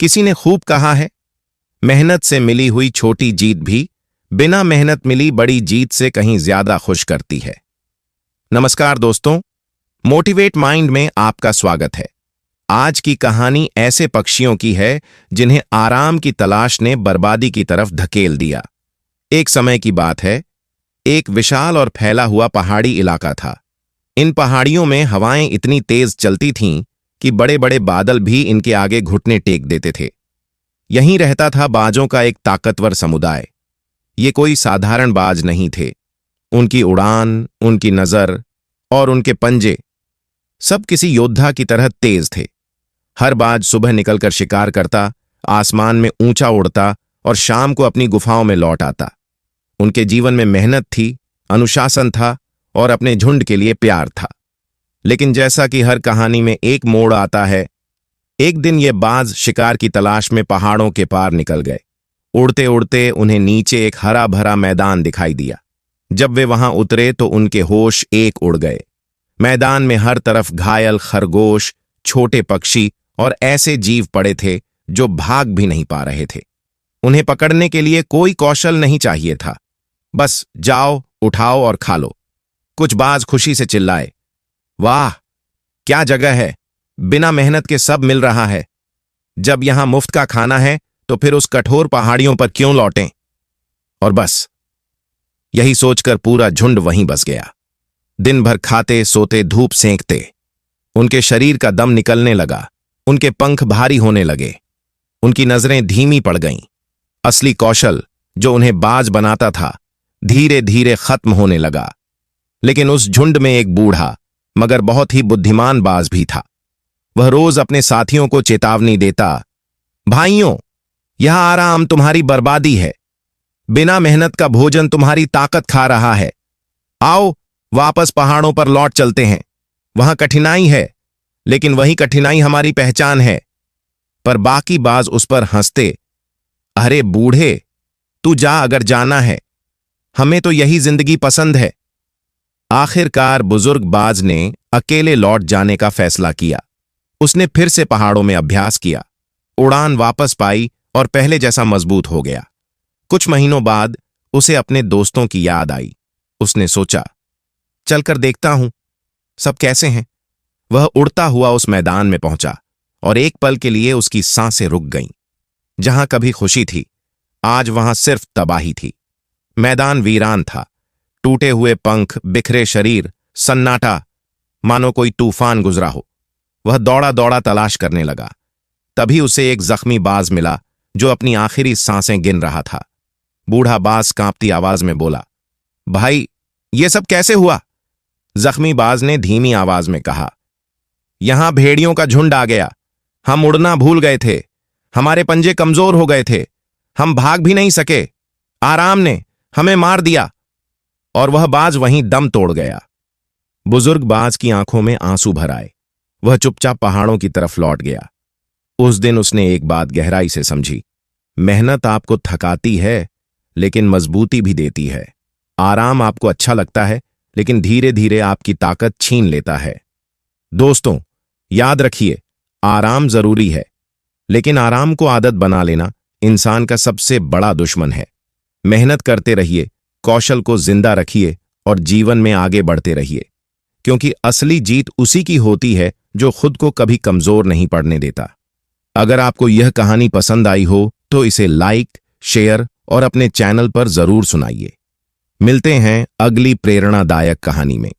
किसी ने खूब कहा है, मेहनत से मिली हुई छोटी जीत भी बिना मेहनत मिली बड़ी जीत से कहीं ज्यादा खुश करती है। नमस्कार दोस्तों, मोटिवेट माइंड में आपका स्वागत है। आज की कहानी ऐसे पक्षियों की है जिन्हें आराम की तलाश ने बर्बादी की तरफ धकेल दिया। एक समय की बात है, एक विशाल और फैला हुआ पहाड़ी इलाका था। इन पहाड़ियों में हवाएं इतनी तेज चलती थीं कि बड़े बड़े बादल भी इनके आगे घुटने टेक देते थे। यहीं रहता था बाजों का एक ताकतवर समुदाय। ये कोई साधारण बाज नहीं थे। उनकी उड़ान, उनकी नजर और उनके पंजे सब किसी योद्धा की तरह तेज थे। हर बाज सुबह निकलकर शिकार करता, आसमान में ऊंचा उड़ता और शाम को अपनी गुफाओं में लौट आता। उनके जीवन में मेहनत थी, अनुशासन था और अपने झुंड के लिए प्यार था। लेकिन जैसा कि हर कहानी में एक मोड़ आता है, एक दिन ये बाज शिकार की तलाश में पहाड़ों के पार निकल गए। उड़ते उड़ते उन्हें नीचे एक हरा भरा मैदान दिखाई दिया। जब वे वहां उतरे तो उनके होश एक उड़ गए। मैदान में हर तरफ घायल खरगोश, छोटे पक्षी और ऐसे जीव पड़े थे जो भाग भी नहीं पा रहे थे। उन्हें पकड़ने के लिए कोई कौशल नहीं चाहिए था, बस जाओ, उठाओ और खा लो। कुछ बाज खुशी से चिल्लाए, वाह क्या जगह है, बिना मेहनत के सब मिल रहा है। जब यहां मुफ्त का खाना है तो फिर उस कठोर पहाड़ियों पर क्यों लौटें। और बस यही सोचकर पूरा झुंड वहीं बस गया। दिन भर खाते सोते धूप सेंकते उनके शरीर का दम निकलने लगा, उनके पंख भारी होने लगे, उनकी नजरें धीमी पड़ गईं। असली कौशल जो उन्हें बाज बनाता था धीरे धीरे खत्म होने लगा। लेकिन उस झुंड में एक बूढ़ा मगर बहुत ही बुद्धिमान बाज भी था। वह रोज अपने साथियों को चेतावनी देता, भाइयों, यह आराम तुम्हारी बर्बादी है। बिना मेहनत का भोजन तुम्हारी ताकत खा रहा है। आओ वापस पहाड़ों पर लौट चलते हैं। वहां कठिनाई है, लेकिन वही कठिनाई हमारी पहचान है। पर बाकी बाज उस पर हंसते, अरे बूढ़े, तू जा अगर जाना है, हमें तो यही जिंदगी पसंद है। आखिरकार बुजुर्ग बाज ने अकेले लौट जाने का फैसला किया। उसने फिर से पहाड़ों में अभ्यास किया, उड़ान वापस पाई और पहले जैसा मजबूत हो गया। कुछ महीनों बाद उसे अपने दोस्तों की याद आई। उसने सोचा, चलकर देखता हूं सब कैसे हैं। वह उड़ता हुआ उस मैदान में पहुंचा और एक पल के लिए उसकी सांसें रुक गईं। जहां कभी खुशी थी, आज वहां सिर्फ तबाही थी। मैदान वीरान था, टूटे हुए पंख, बिखरे शरीर, सन्नाटा, मानो कोई तूफान गुजरा हो। वह दौड़ा दौड़ा तलाश करने लगा। तभी उसे एक जख्मी बाज मिला जो अपनी आखिरी सांसें गिन रहा था। बूढ़ा बाज कांपती आवाज में बोला, भाई, ये सब कैसे हुआ? जख्मी बाज ने धीमी आवाज में कहा, यहां भेड़ियों का झुंड आ गया। हम उड़ना भूल गए थे, हमारे पंजे कमजोर हो गए थे, हम भाग भी नहीं सके। आराम ने हमें मार दिया। और वह बाज वहीं दम तोड़ गया। बुजुर्ग बाज की आंखों में आंसू भर आए। वह चुपचाप पहाड़ों की तरफ लौट गया। उस दिन उसने एक बात गहराई से समझी, मेहनत आपको थकाती है लेकिन मजबूती भी देती है। आराम आपको अच्छा लगता है लेकिन धीरे धीरे आपकी ताकत छीन लेता है। दोस्तों, याद रखिए, आराम जरूरी है, लेकिन आराम को आदत बना लेना इंसान का सबसे बड़ा दुश्मन है। मेहनत करते रहिए, कौशल को जिंदा रखिए और जीवन में आगे बढ़ते रहिए, क्योंकि असली जीत उसी की होती है जो खुद को कभी कमजोर नहीं पड़ने देता। अगर आपको यह कहानी पसंद आई हो तो इसे लाइक, शेयर और अपने चैनल पर जरूर सुनाइए। मिलते हैं अगली प्रेरणादायक कहानी में।